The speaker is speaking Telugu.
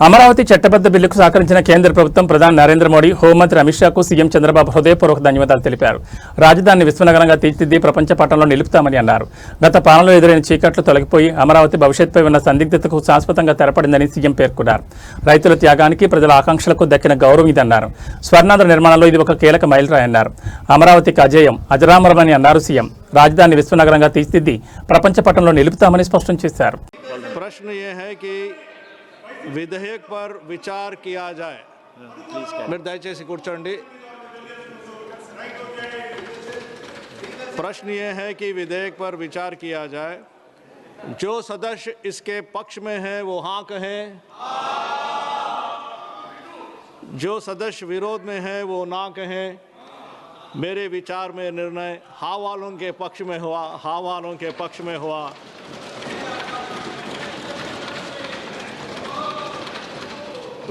అమరావతి చట్టబద్ధ బిల్లుకు సహకరించిన కేంద్ర ప్రభుత్వం ప్రధాని నరేంద్ర మోడీ, హోంమంత్రి అమిత్ షాకు సీఎం చంద్రబాబు హృదయపూర్వక ధన్యవాదాలు తెలిపారు. రాజధానిని విశ్వనగరంగా తీర్చిదిద్ది ప్రపంచ పటంలో నిలుపుతామని అన్నారు. గత పాలనలో ఎదురైన చీకట్లు తొలగిపోయి అమరావతి భవిష్యత్తుపై ఉన్న సందిగ్ధతకు శాశ్వతంగా తెరపడిందని సీఎం పేర్కొన్నారు. రైతుల త్యాగానికి, ప్రజల ఆకాంక్షలకు దక్కిన గౌరవం ఇదన్నారు. స్వర్ణాంధ్ర నిర్మాణంలో ఇది ఒక కీలక మైలురాయన్నారు. అమరావతికి అజేయం, అజరామరమని అన్నారు సీఎం. రాజధాని విశ్వనగరంగా తీర్చిదిద్ది ప్రపంచ పటంలో నిలుపుతామని స్పష్టం చేశారు. विधेयक पर विचार किया जाए. మీరు దయచేసి కూర్చోండి. प्रश्न ये है कि विधेयक पर विचार किया जाए. जो सदस्य इसके पक्ष में है वो हाँ कहें, जो सदस्य विरोध में है वो ना कहें. मेरे विचार में निर्णय हाँ वालों के पक्ष में हुआ, हाँ वालों के पक्ष में हुआ.